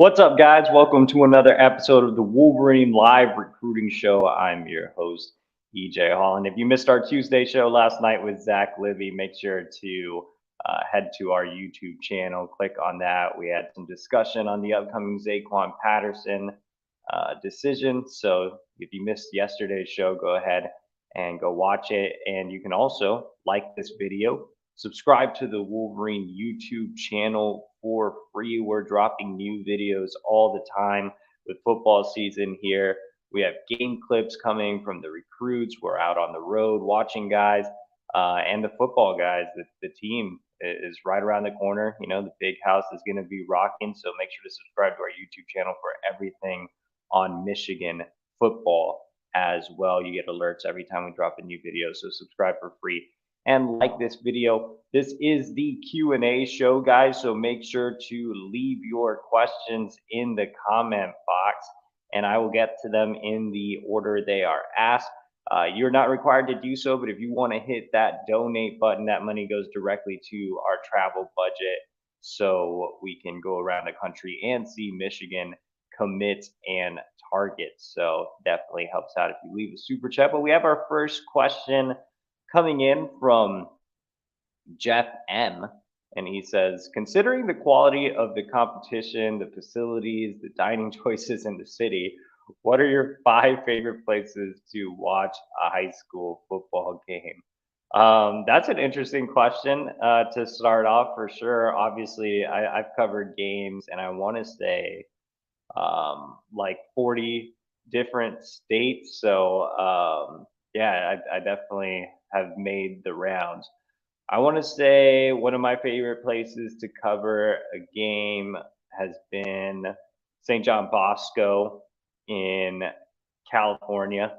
What's up, guys? Welcome to another episode of the Wolverine Live Recruiting Show. I'm your host, EJ Holland. If you missed our Tuesday show last night with Zach Livy, make sure to head to our YouTube channel, click on that. We had some discussion on the upcoming Zaquan Patterson decision. So if you missed yesterday's show, go ahead and go watch it. And you can also like this video, subscribe to the Wolverine YouTube channel for free. We're dropping new videos all the time with football season here. We have game clips coming from the recruits. We're out on the road watching guys and the football guys. The team is right around the corner. You know, the big house is going to be rocking. So make sure to subscribe to our YouTube channel for everything on Michigan football as well. You get alerts every time we drop a new video. So subscribe for free and like this video. This is the Q&A show, guys, so make sure to leave your questions in the comment box and I will get to them in the order they are asked. You're not required to do so, but if you want to hit that donate button, that money goes directly to our travel budget so we can go around the country and see Michigan commits and targets. So definitely helps out if you leave a super chat. But we have our first question coming in from Jeff M. And he says, considering the quality of the competition, the facilities, the dining choices in the city, what are your 5 favorite places to watch a high school football game? That's an interesting question to start off for sure. Obviously, I've covered games and I want to say like 40 different states. So yeah, I definitely have made the rounds. I want to say one of my favorite places to cover a game has been St. John Bosco in California,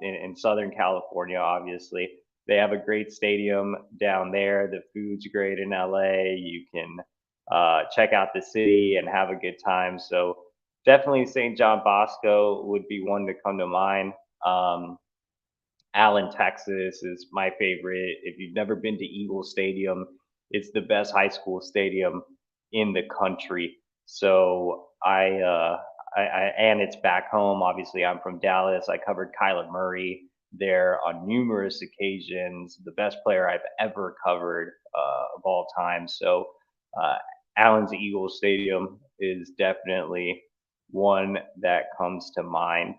in Southern California, obviously. They have a great stadium down there. The food's great in LA. You can check out the city and have a good time. So definitely St. John Bosco would be one to come to mind. Allen, Texas is my favorite. If you've never been to Eagle Stadium, it's the best high school stadium in the country. So and it's back home. Obviously, I'm from Dallas. I covered Kyler Murray there on numerous occasions. The best player I've ever covered of all time. So Allen's Eagle Stadium is definitely one that comes to mind.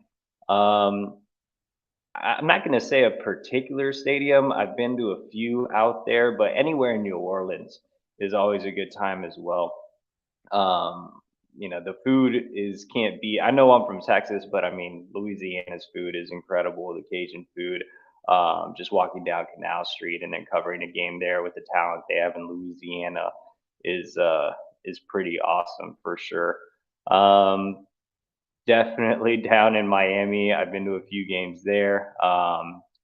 I'm not going to say a particular stadium. I've been to a few out there, but anywhere in New Orleans is always a good time as well. The food is can't be. I know I'm from Texas, but I mean Louisiana's food is incredible. The Cajun food. Just walking down Canal Street and then covering a game there with the talent they have in Louisiana is pretty awesome for sure. Definitely down in Miami. I've been to a few games there.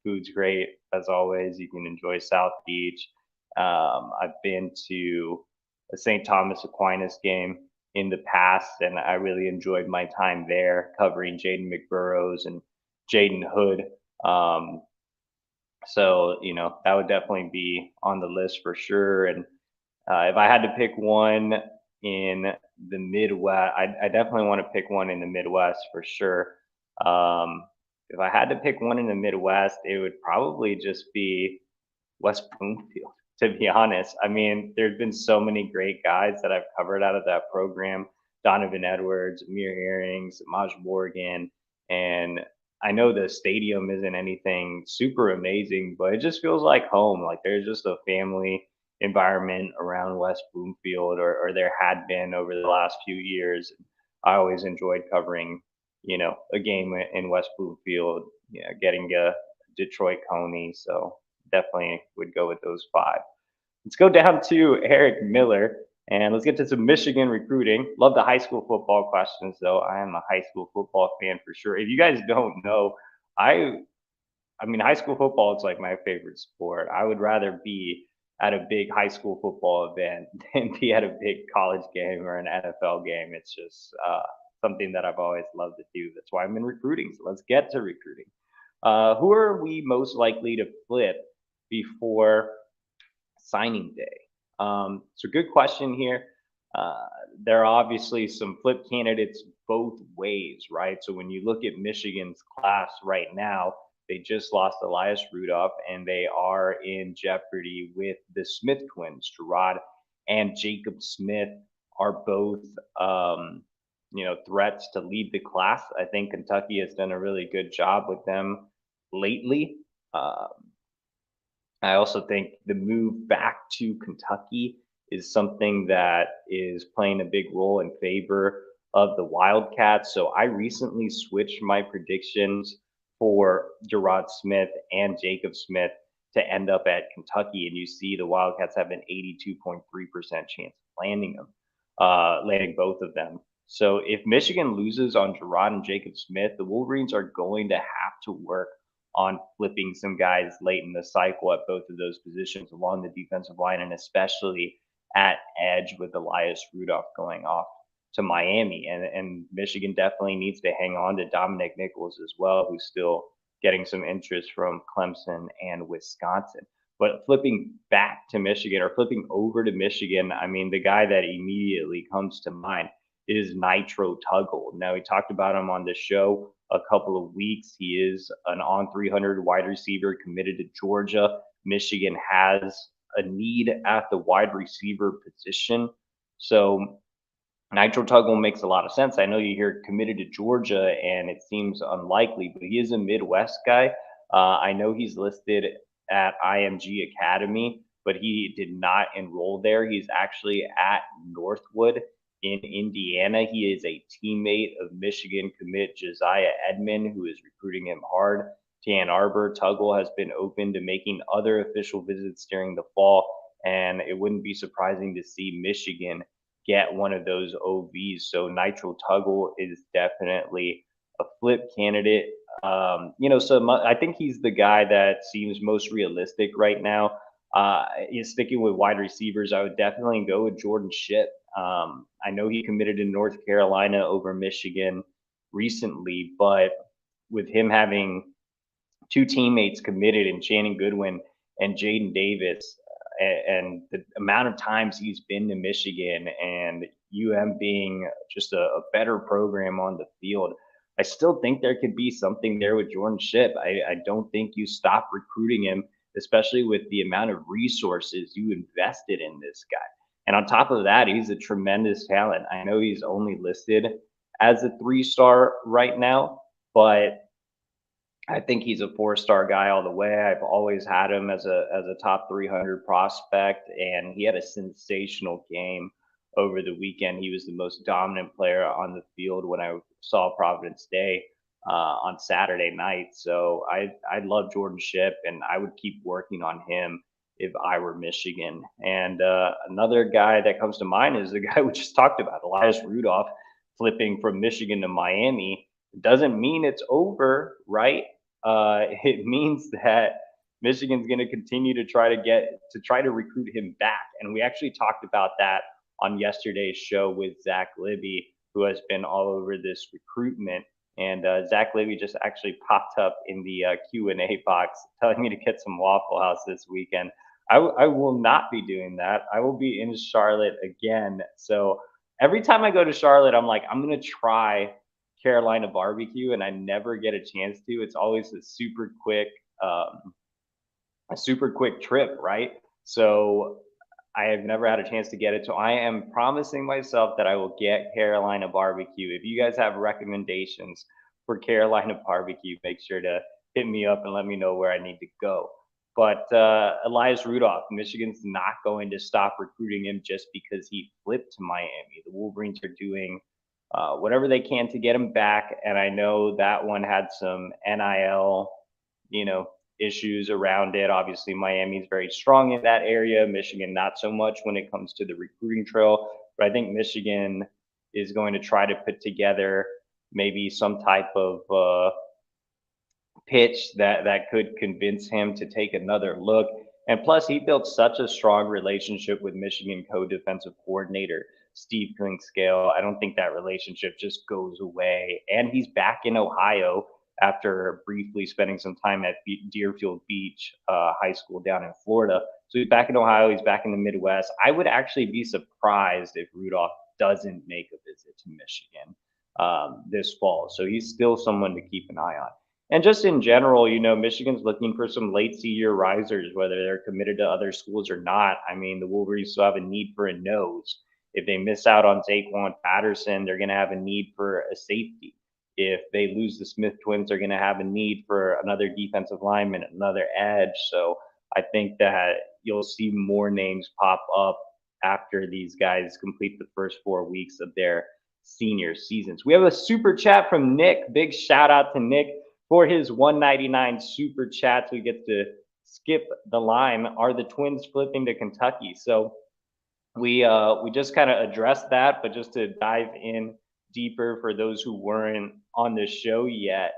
Food's great as always. You can enjoy South Beach. I've been to a St. Thomas Aquinas game in the past, and I really enjoyed my time there covering Jaden McBurrows and Jaden Hood. So that would definitely be on the list for sure. And if I had to pick one in the Midwest, I definitely want to pick one in the Midwest for sure. If I had to pick one in the Midwest, it would probably just be West Bloomfield, to be honest. I mean, there's been so many great guys that I've covered out of that program. Donovan Edwards, Amir Herring, Maj Morgan, and I know the stadium isn't anything super amazing, but it just feels like home. Like there's just a family environment around West Bloomfield, or there had been over the last few years. I always enjoyed covering, a game in West Bloomfield, getting a Detroit Coney. So definitely would go with those 5. Let's go down to Eric Miller and let's get to some Michigan recruiting. Love the high school football questions, though. I am a high school football fan for sure. If you guys don't know, I mean, high school football is like my favorite sport. I would rather be at a big high school football event than be at a big college game or an NFL game. It's just something that I've always loved to do. That's why I'm in recruiting. So let's get to recruiting. Who are we most likely to flip before signing day? So good question here. uh, there are obviously some flip candidates both ways, right? So when you look at Michigan's class right now, they just lost Elias Rudolph, and they are in jeopardy with the Smith twins. Gerard and Jacob Smith are both, threats to lead the class. I think Kentucky has done a really good job with them lately. Um, I also think the move back to Kentucky is something that is playing a big role in favor of the Wildcats. So I recently switched my predictions for Gerard Smith and Jacob Smith to end up at Kentucky. And you see the Wildcats have an 82.3% chance of landing both of them. So if Michigan loses on Gerard and Jacob Smith, the Wolverines are going to have to work on flipping some guys late in the cycle at both of those positions along the defensive line, and especially at edge with Elias Rudolph going off to Miami. And Michigan definitely needs to hang on to Dominic Nichols as well, who's still getting some interest from Clemson and Wisconsin. But flipping back to Michigan or flipping over to Michigan, I mean, the guy that immediately comes to mind is Nitro Tuggle. Now, we talked about him on the show a couple of weeks. He is an on 300 wide receiver committed to Georgia. Michigan has a need at the wide receiver position. So Nitro Tuggle makes a lot of sense. I know you hear committed to Georgia and it seems unlikely, but he is a Midwest guy. I know he's listed at IMG Academy, but he did not enroll there. He's actually at Northwood in Indiana. He is a teammate of Michigan commit Josiah Edmond, who is recruiting him hard to Ann Arbor. Tuggle has been open to making other official visits during the fall, and it wouldn't be surprising to see Michigan get one of those OVs. So Nitro Tuggle is definitely a flip candidate. I think he's the guy that seems most realistic right now. He's sticking with wide receivers. I would definitely go with Jordan Shipp. I know he committed to North Carolina over Michigan recently, but with him having two teammates committed in Shannon Goodwin and Jaden Davis, and the amount of times he's been to Michigan and being just a better program on the field, I still think there could be something there with Jordan Shipp. I don't think you stop recruiting him, especially with the amount of resources you invested in this guy. And on top of that, he's a tremendous talent. I know he's only listed as a 3-star right now, but I think he's a 4-star guy all the way. I've always had him as a top 300 prospect, and he had a sensational game over the weekend. He was the most dominant player on the field when I saw Providence Day on Saturday night. So I love Jordan Shipp, and I would keep working on him if I were Michigan. And another guy that comes to mind is the guy we just talked about, Elias Rudolph, flipping from Michigan to Miami. Doesn't mean it's over, right? It means that Michigan's going to continue to try to recruit him back. And we actually talked about that on yesterday's show with Zach Libby, who has been all over this recruitment. And Zach Libby just actually popped up in the Q&A box telling me to get some Waffle House this weekend. I will not be doing that. I will be in Charlotte again. So every time I go to Charlotte, I'm like, I'm going to try Carolina barbecue, and I never get a chance to. It's always a super quick trip, right? So I have never had a chance to get it. So I am promising myself that I will get Carolina barbecue. If you guys have recommendations for Carolina barbecue, make sure to hit me up and let me know where I need to go. But Elias Rudolph, Michigan's not going to stop recruiting him just because he flipped to Miami. The Wolverines are doing whatever they can to get him back. And I know that one had some NIL, issues around it. Obviously, Miami is very strong in that area. Michigan, not so much when it comes to the recruiting trail. But I think Michigan is going to try to put together maybe some type of pitch that could convince him to take another look. And plus, he built such a strong relationship with Michigan co-defensive coordinator Steve Klingscale. I don't think that relationship just goes away. And he's back in Ohio after briefly spending some time at Deerfield Beach High School down in Florida. So he's back in Ohio. He's back in the Midwest. I would actually be surprised if Rudolph doesn't make a visit to Michigan this fall. So he's still someone to keep an eye on. And just in general, Michigan's looking for some late senior risers, whether they're committed to other schools or not. I mean, the Wolverines still have a need for a nose. If they miss out on Zaquan Patterson, they're going to have a need for a safety. If they lose the Smith twins, they're going to have a need for another defensive lineman, another edge. So I think that you'll see more names pop up after these guys complete the first 4 weeks of their senior seasons. We have a super chat from Nick. Big shout out to Nick for his 199 super chats. We get to skip the line. Are the Twins flipping to Kentucky? So we just kind of addressed that, but just to dive in deeper for those who weren't on the show yet,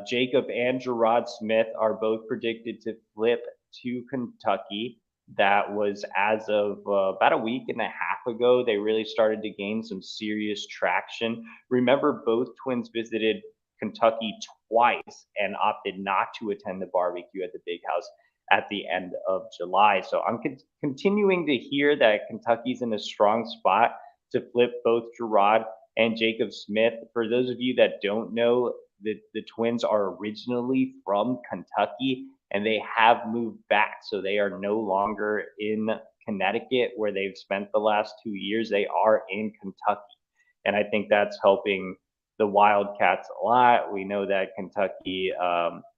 Jacob and Gerard Smith are both predicted to flip to Kentucky. That was as of about a week and a half ago. They really started to gain some serious traction. Remember, both Twins visited Kentucky twice and opted not to attend the barbecue at the Big House at the end of July. So I'm continuing to hear that Kentucky's in a strong spot to flip both Gerard and Jacob Smith. For those of you that don't know, the Twins are originally from Kentucky and they have moved back. So they are no longer in Connecticut where they've spent the last 2 years. They are in Kentucky. And I think that's helping the Wildcats a lot. We know that Kentucky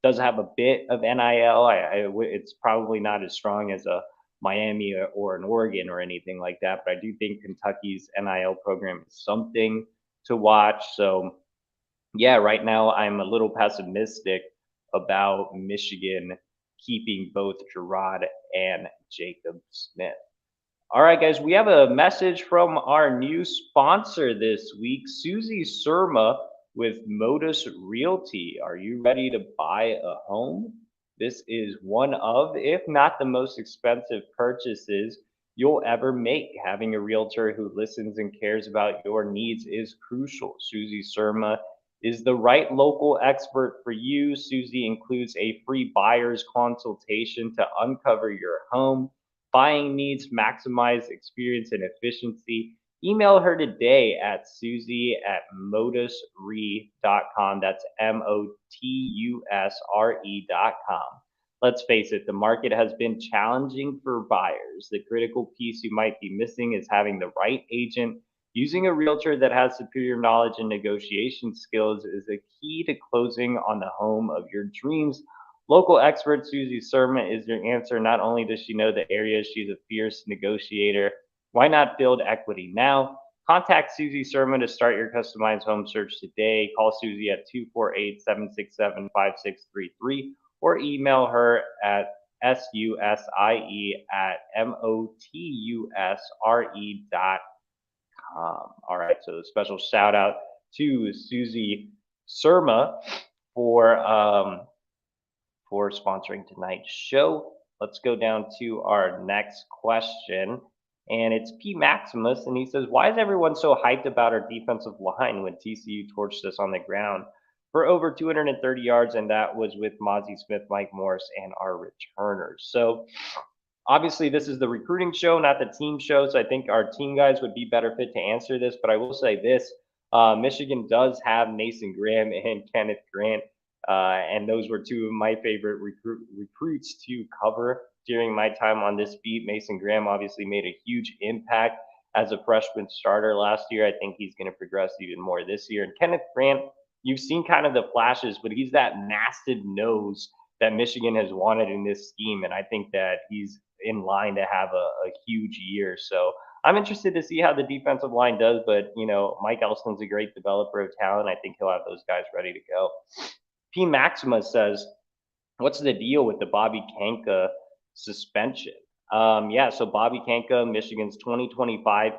does have a bit of NIL. It's probably not as strong as a Miami or an Oregon or anything like that, but I do think Kentucky's NIL program is something to watch. So, yeah, right now I'm a little pessimistic about Michigan keeping both Gerard and Jacob Smith. All right, guys, we have a message from our new sponsor this week, Susie Surma with Modus Realty. Are you ready to buy a home? This is one of, if not the most expensive purchases you'll ever make. Having a realtor who listens and cares about your needs is crucial. Susie Surma is the right local expert for you. Susie includes a free buyer's consultation to uncover your home buying needs, maximize experience and efficiency. Email her today at susie@modusre.com. That's MOTUSRE.com. Let's face it, the market has been challenging for buyers. The critical piece you might be missing is having the right agent. Using a realtor that has superior knowledge and negotiation skills is a key to closing on the home of your dreams. Local expert Susie Surma is your answer. Not only does she know the area, she's a fierce negotiator. Why not build equity now? Contact Susie Surma to start your customized home search today. Call Susie at 248-767-5633 or email her at susie@motusre.com. All right, so a special shout out to Susie Surma for sponsoring tonight's show. Let's go down to our next question. And it's P. Maximus, and he says, why is everyone so hyped about our defensive line when TCU torched us on the ground for over 230 yards? And that was with Mozzie Smith, Mike Morris, and our returners. So obviously, this is the recruiting show, not the team show. So I think our team guys would be better fit to answer this. But I will say this, Michigan does have Mason Graham and Kenneth Grant. And those were two of my favorite recruits to cover during my time on this beat. Mason Graham obviously made a huge impact as a freshman starter last year. I think he's going to progress even more this year. And Kenneth Grant, you've seen kind of the flashes, but he's that massive nose that Michigan has wanted in this scheme. And I think that he's in line to have a huge year. So I'm interested to see how the defensive line does. But, Mike Elston's a great developer of talent. I think he'll have those guys ready to go. P. Maxima says, what's the deal with the Bobby Canka suspension? So Bobby Canka, Michigan's 2025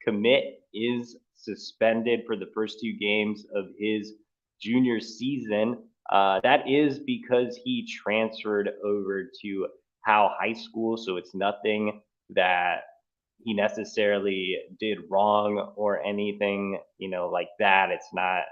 commit, is suspended for the first 2 games of his junior season. That is because he transferred over to Howe High School, so it's nothing that he necessarily did wrong or anything, like that. It's not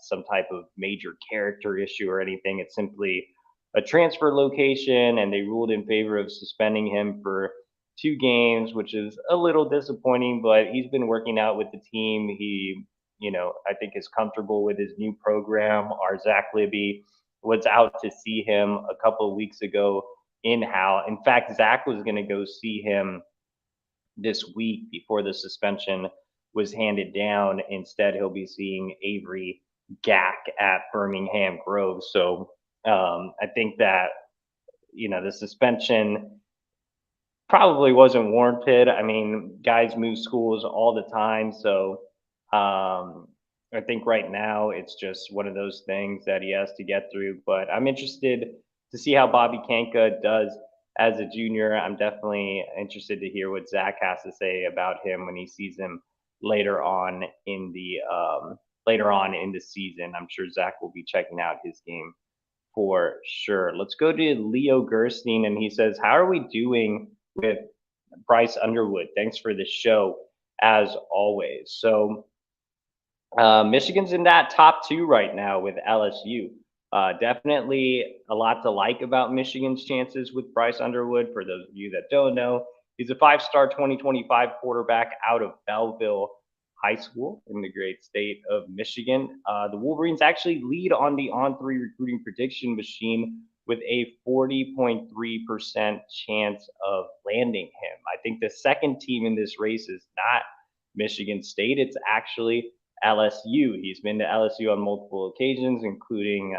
some type of major character issue or anything. It's simply a transfer location, and they ruled in favor of suspending him for 2 games, which is a little disappointing. But he's been working out with the team. He, I think is comfortable with his new program. Our Zach Libby was out to see him a couple of weeks ago in Hal. In fact, Zach was going to go see him this week before the suspension was handed down. Instead, he'll be seeing Avery Gack at Birmingham Grove. So I think that, the suspension probably wasn't warranted. I mean, guys move schools all the time. So I think right now it's just one of those things that he has to get through. But I'm interested to see how Bobby Canka does as a junior. I'm definitely interested to hear what Zach has to say about him when he sees him later on in the season. I'm sure Zach will be checking out his game for sure. Let's go to Leo Gerstein, and he says, "How are we doing with Bryce Underwood? Thanks for the show as always." So Michigan's in that top two right now with LSU. Definitely a lot to like about Michigan's chances with Bryce Underwood. For those of you that don't know, he's a 5-star 2025 quarterback out of Belleville High School in the great state of Michigan. The Wolverines actually lead on the On3 recruiting prediction machine with a 40.3% chance of landing him. I think the second team in this race is not Michigan State. It's actually LSU. He's been to LSU on multiple occasions, including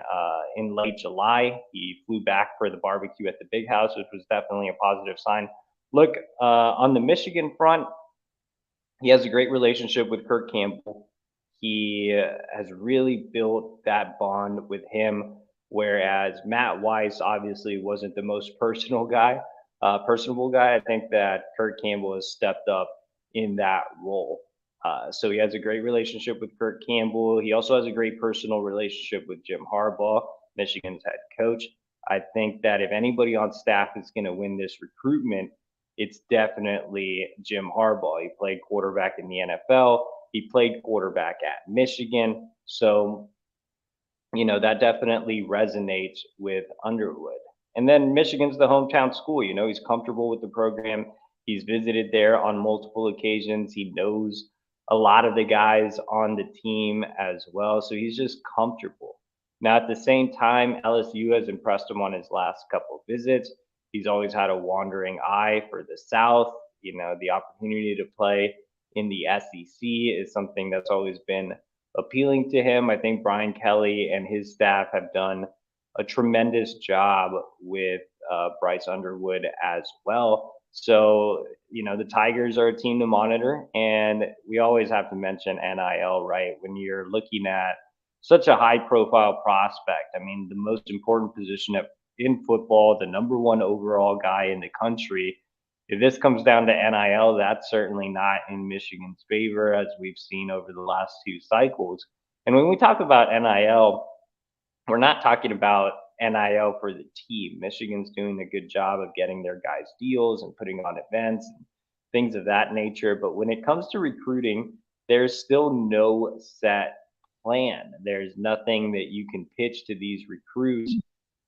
in late July. He flew back for the barbecue at the Big House, which was definitely a positive sign. Look, on the Michigan front, he has a great relationship with Kirk Campbell. He has really built that bond with him, whereas Matt Weiss obviously wasn't the most personable guy. I think that Kirk Campbell has stepped up in that role. So he has a great relationship with Kirk Campbell. He also has a great personal relationship with Jim Harbaugh, Michigan's head coach. I think that if anybody on staff is going to win this recruitment, it's definitely Jim Harbaugh. He played quarterback in the NFL. He played quarterback at Michigan. So, that definitely resonates with Underwood. And then Michigan's the hometown school. He's comfortable with the program. He's visited there on multiple occasions. He knows a lot of the guys on the team as well. So he's just comfortable. Now, at the same time, LSU has impressed him on his last couple of visits. He's always had a wandering eye for the South. The opportunity to play in the SEC is something that's always been appealing to him. I think Brian Kelly and his staff have done a tremendous job with Bryce Underwood as well. So, the Tigers are a team to monitor, and we always have to mention NIL, right? When you're looking at such a high profile prospect, I mean, the most important position in football, the number one overall guy in the country. If this comes down to NIL, that's certainly not in Michigan's favor, as we've seen over the last 2 cycles. And when we talk about NIL, we're not talking about NIL for the team. Michigan's doing a good job of getting their guys deals and putting on events and things of that nature. But when it comes to recruiting, there's still no set plan. There's nothing that you can pitch to these recruits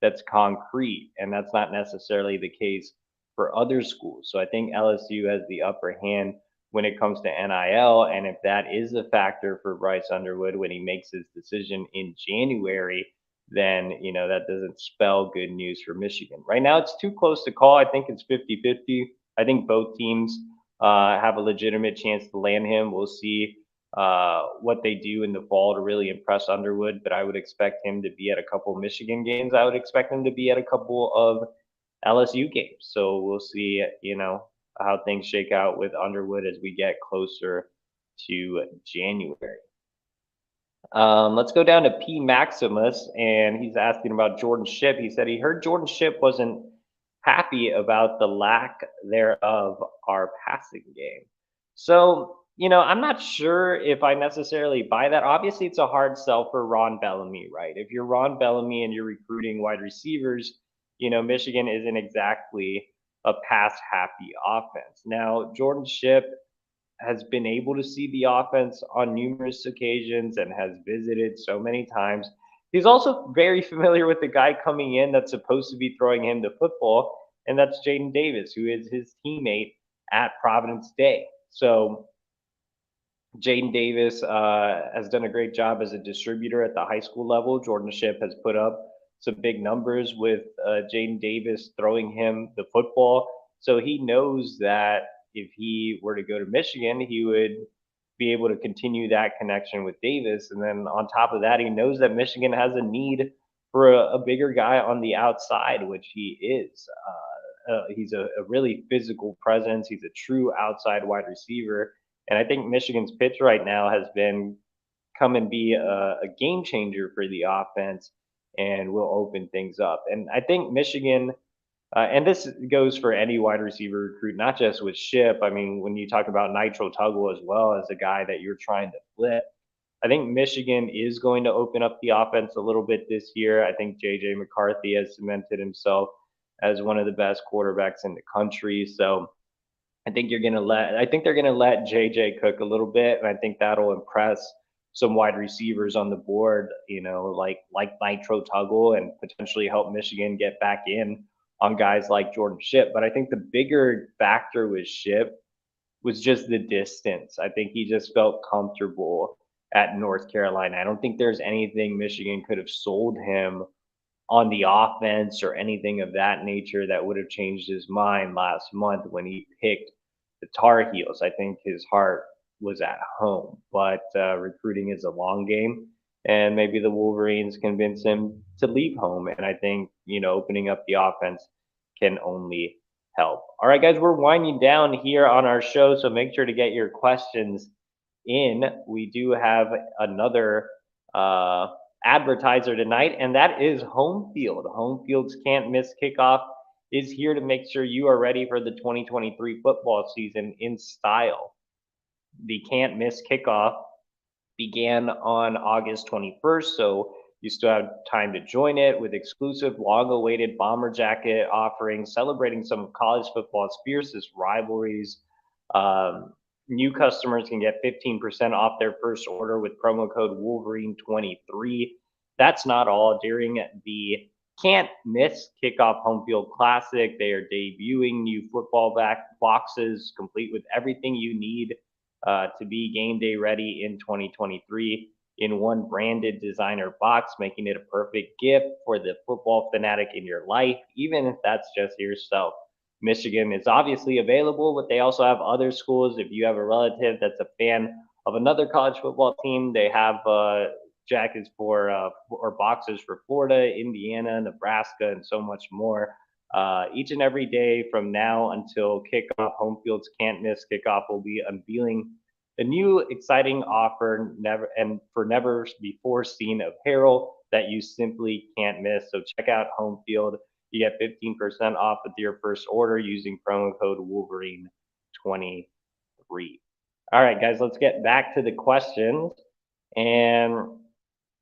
that's concrete. And that's not necessarily the case for other schools. So I think LSU has the upper hand when it comes to NIL. And if that is a factor for Bryce Underwood when he makes his decision in January, then, that doesn't spell good news for Michigan. Right now, it's too close to call. I think it's 50-50. I think both teams have a legitimate chance to land him. We'll see what they do in the fall to really impress Underwood, but I would expect him to be at a couple Michigan games. I would expect him to be at a couple of LSU games. So we'll see, how things shake out with Underwood as we get closer to January. Let's go down to P Maximus, and he's asking about Jordan Shipp. He said he heard Jordan Shipp wasn't happy about the lack thereof our passing game. So, I'm not sure if I necessarily buy that. Obviously, it's a hard sell for Ron Bellamy, right? If you're Ron Bellamy and you're recruiting wide receivers, Michigan isn't exactly a pass happy offense. Now, Jordan Shipp has been able to see the offense on numerous occasions and has visited so many times. He's also very familiar with the guy coming in that's supposed to be throwing him the football, and that's Jaden Davis, who is his teammate at Providence Day. So Jaden Davis has done a great job as a distributor at the high school level. Jordan Ship has put up some big numbers with Jaden Davis throwing him the football. So he knows that if he were to go to Michigan, he would be able to continue that connection with Davis. And then on top of that, he knows that Michigan has a need for a bigger guy on the outside, which he is. He's a really physical presence. He's a true outside wide receiver. And I think Michigan's pitch right now has been come and be a game changer for the offense and will open things up. And I think Michigan, and this goes for any wide receiver recruit, not just with Ship. I mean, when you talk about Nitro Tuggle as well as a guy that you're trying to flip, I think Michigan is going to open up the offense a little bit this year. I think JJ McCarthy has cemented himself as one of the best quarterbacks in the country. So I think they're gonna let JJ cook a little bit, and I think that'll impress some wide receivers on the board, like Nitro Tuggle, and potentially help Michigan get back in on guys like Jordan Ship. But I think the bigger factor with Ship was just the distance. I think he just felt comfortable at North Carolina. I don't think there's anything Michigan could have sold him on the offense or anything of that nature that would have changed his mind last month when he picked the Tar Heels. I think his heart was at home, but recruiting is a long game, and maybe the Wolverines convince him to leave home. And I think opening up the offense can only help. All right, guys, we're winding down here on our show, so make sure to get your questions in. We do have another advertiser tonight, and that is HomeField. HomeField's can't miss kickoff is here to make sure you are ready for the 2023 football season in style. The can't miss kickoff began on August 21st, so you still have time to join it with exclusive long awaited bomber jacket offerings celebrating some of college football's fiercest rivalries. Um, New customers can get 15% off their first order with promo code Wolverine23. That's not all. During the can't miss kickoff home field classic, they are debuting new football back boxes complete with everything you need to be game day ready in 2023 in one branded designer box, making it a perfect gift for the football fanatic in your life, even if that's just yourself. Michigan is obviously available, but they also have other schools. If you have a relative that's a fan of another college football team, they have jackets for or boxes for Florida, Indiana, Nebraska, and so much more. Each and every day from now until kickoff, HomeField's can't miss kickoff will be unveiling a new exciting offer never before seen apparel that you simply can't miss. So check out HomeField. You get 15% off with your first order using promo code Wolverine23. All right, guys, let's get back to the questions. And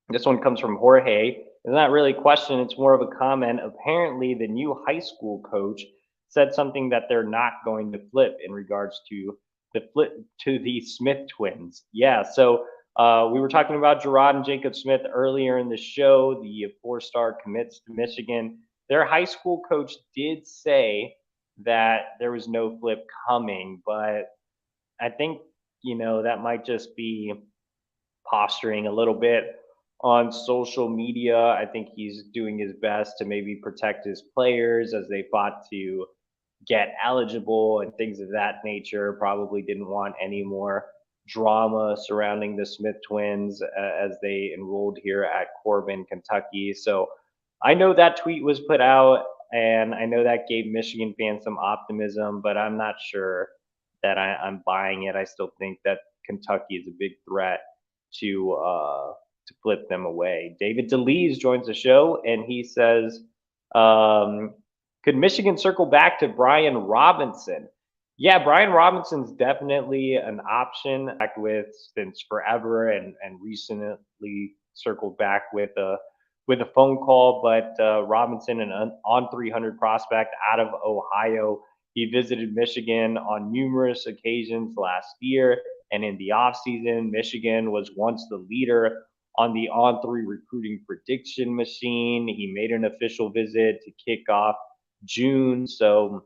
this one comes from Jorge. It's not really a question, it's more of a comment. Apparently, the new high school coach said something that they're not going to flip in regards to the Smith twins. Yeah, so we were talking about Gerard and Jacob Smith earlier in the show, the four-star commits to Michigan. Their high school coach did say that there was no flip coming, but I think, that might just be posturing a little bit on social media. I think he's doing his best to maybe protect his players as they fought to get eligible and things of that nature. Probably didn't want any more drama surrounding the Smith twins as they enrolled here at Corbin, Kentucky. So I know that tweet was put out, and I know that gave Michigan fans some optimism, but I'm not sure that I'm buying it. I still think that Kentucky is a big threat to flip them away. David DeLees joins the show, and he says, "Could Michigan circle back to Brian Robinson?" Yeah, Brian Robinson's definitely an option back with since forever, and recently circled back with a phone call. But Robinson, an on 300 prospect out of Ohio, he visited Michigan on numerous occasions last year, and in the offseason, Michigan was once the leader on the On3 recruiting prediction machine. He made an official visit to kick off June. So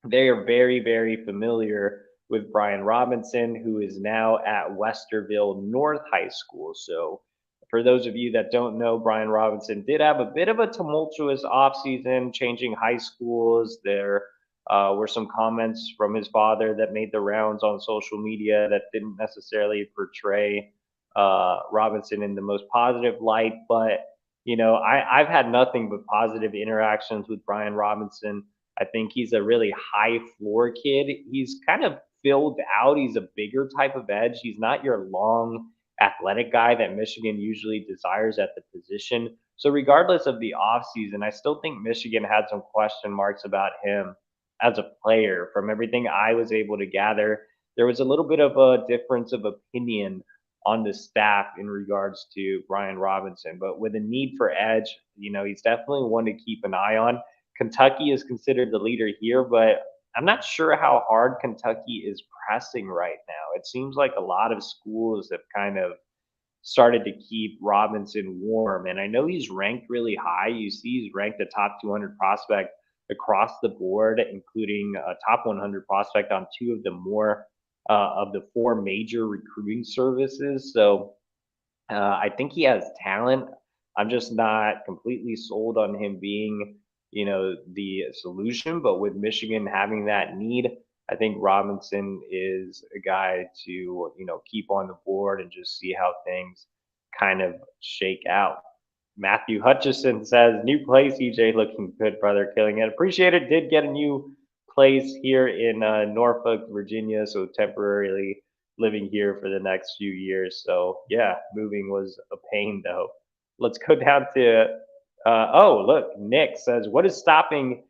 they are very, very familiar with Brian Robinson, who is now at Westerville North High School. So, for those of you that don't know, Brian Robinson did have a bit of a tumultuous offseason, changing high schools. There were some comments from his father that made the rounds on social media that didn't necessarily portray Robinson in the most positive light. But, I've had nothing but positive interactions with Brian Robinson. I think he's a really high floor kid. He's kind of filled out. He's a bigger type of edge. He's not your long athletic guy that Michigan usually desires at the position. So regardless of the offseason, I still think Michigan had some question marks about him as a player. From everything I was able to gather, there was a little bit of a difference of opinion on the staff in regards to Brian Robinson. But with a need for edge, he's definitely one to keep an eye on. Kentucky is considered the leader here, but I'm not sure how hard Kentucky is pressing right now. It seems like a lot of schools have kind of started to keep Robinson warm. And I know he's ranked really high. You see, he's ranked a top 200 prospect across the board, including a top 100 prospect on two of the of the four major recruiting services. So I think he has talent. I'm just not completely sold on him being, the solution. But with Michigan having that need, I think Robinson is a guy to, keep on the board and just see how things kind of shake out. Matthew Hutchison says, new place, EJ looking good, brother, killing it. Appreciate it. Did get a new place here in Norfolk, Virginia, so temporarily living here for the next few years. So yeah, moving was a pain though. Let's go down to oh look, Nick says, what is stopping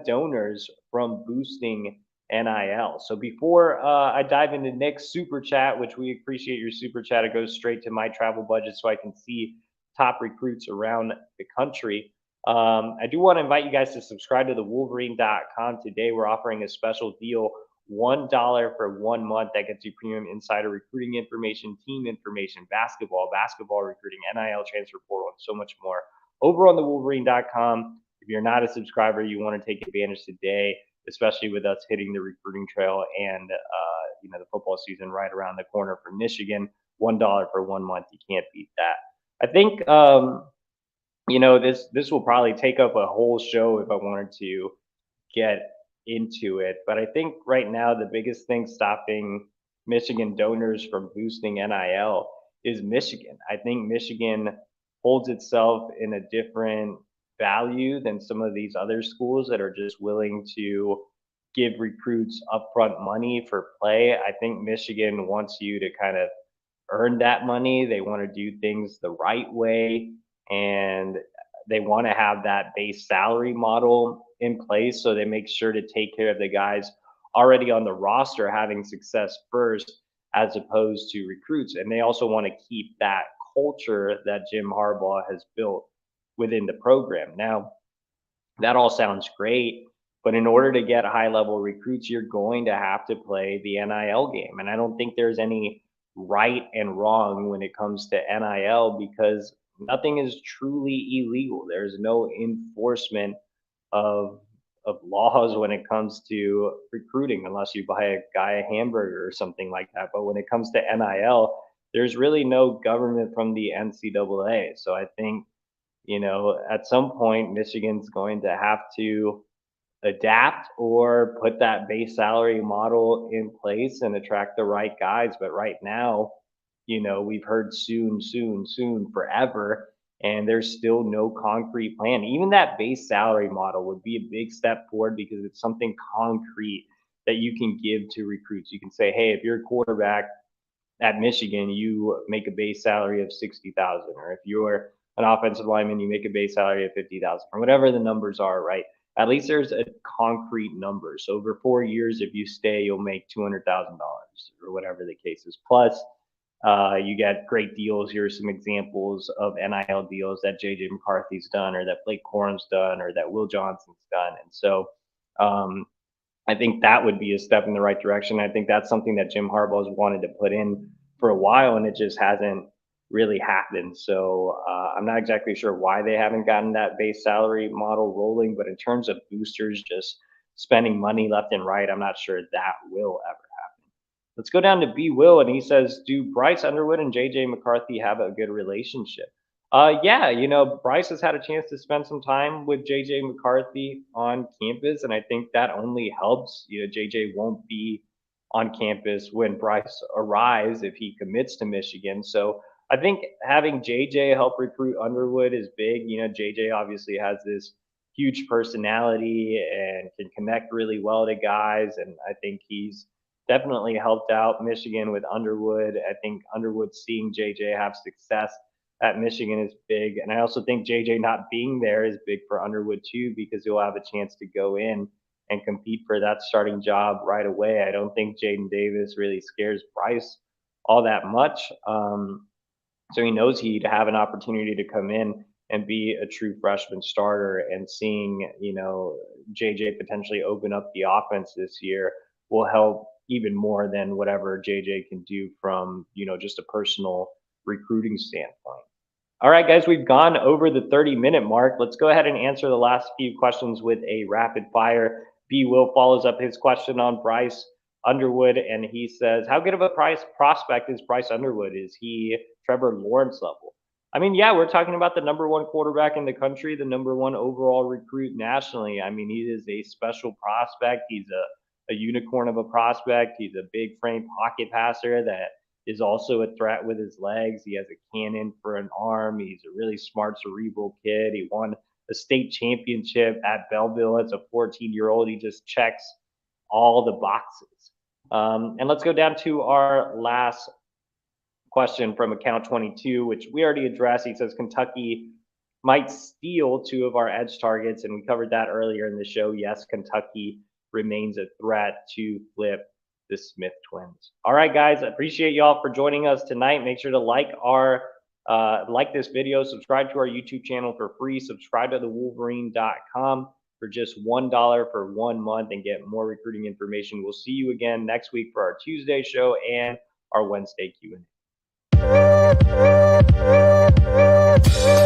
donors from boosting NIL? So before I dive into Nick's super chat, which we appreciate your super chat, it goes straight to my travel budget so I can see top recruits around the country. I do want to invite you guys to subscribe to the Wolverine.com today. We're offering a special deal, $1 for 1 month. That gets you premium insider recruiting information, team information, basketball recruiting, NIL transfer portal, and so much more. Over on the Wolverine.com, if you're not a subscriber, you want to take advantage today, especially with us hitting the recruiting trail and the football season right around the corner for Michigan. $1 for 1 month. You can't beat that. I think this will probably take up a whole show if I wanted to get into it. But I think right now the biggest thing stopping Michigan donors from boosting NIL is Michigan. I think Michigan holds itself in a different value than some of these other schools that are just willing to give recruits upfront money for play. I think Michigan wants you to kind of earn that money. They want to do things the right way, and they want to have that base salary model in place. So they make sure to take care of the guys already on the roster having success first, as opposed to recruits. And they also want to keep that culture that Jim Harbaugh has built within the program. Now, that all sounds great, but in order to get high level recruits, you're going to have to play the NIL game. And I don't think there's any right and wrong when it comes to NIL because nothing is truly illegal. There's no enforcement of laws when it comes to recruiting, unless you buy a guy a hamburger or something like that. But when it comes to NIL, there's really no government from the NCAA. So I think, at some point, Michigan's going to have to adapt or put that base salary model in place and attract the right guys. But right now, we've heard soon, soon, soon forever, and there's still no concrete plan. Even that base salary model would be a big step forward because it's something concrete that you can give to recruits. You can say, hey, if you're a quarterback at Michigan, you make a base salary of 60,000, or if you're an offensive lineman, you make a base salary of 50,000, or whatever the numbers are, right? At least there's a concrete number. So over 4 years, if you stay, you'll make $200,000 or whatever the case is. Plus, you get great deals. Here are some examples of NIL deals that JJ McCarthy's done, or that Blake Corum's done, or that Will Johnson's done. And so I think that would be a step in the right direction. I think that's something that Jim Harbaugh has wanted to put in for a while, and it just hasn't really happen. So I'm not exactly sure why they haven't gotten that base salary model rolling, but in terms of boosters just spending money left and right, I'm not sure that will ever happen. Let's go down to B Will, and he says, "Do Bryce Underwood and JJ McCarthy have a good relationship?" Yeah, Bryce has had a chance to spend some time with JJ McCarthy on campus, and I think that only helps. JJ won't be on campus when Bryce arrives if he commits to Michigan. So I think having JJ help recruit Underwood is big. JJ obviously has this huge personality and can connect really well to guys, and I think he's definitely helped out Michigan with Underwood. I think Underwood seeing JJ have success at Michigan is big. And I also think JJ not being there is big for Underwood too, because he'll have a chance to go in and compete for that starting job right away. I don't think Jaden Davis really scares Bryce all that much. So he knows he'd have an opportunity to come in and be a true freshman starter. And seeing, JJ potentially open up the offense this year will help even more than whatever JJ can do from, just a personal recruiting standpoint. All right, guys, we've gone over the 30-minute mark. Let's go ahead and answer the last few questions with a rapid fire. B. Will follows up his question on Bryce Underwood, and he says, "How good of a price prospect is Bryce Underwood? Is he Trevor Lawrence level?" I mean, yeah, we're talking about the number one quarterback in the country, the number one overall recruit nationally. I mean, he is a special prospect. He's a unicorn of a prospect. He's a big frame pocket passer that is also a threat with his legs. He has a cannon for an arm. He's a really smart, cerebral kid. He won a state championship at Belleville as a 14-year-old. He just checks all the boxes. And let's go down to our last question from account 22, which we already addressed. He says Kentucky might steal two of our edge targets, and we covered that earlier in the show. Yes, Kentucky remains a threat to flip the Smith twins. All right, guys, I appreciate y'all for joining us tonight. Make sure to like this video, subscribe to our YouTube channel for free, subscribe to thewolverine.com for just $1 for 1 month and get more recruiting information. We'll see you again next week for our Tuesday show and our Wednesday Q&A.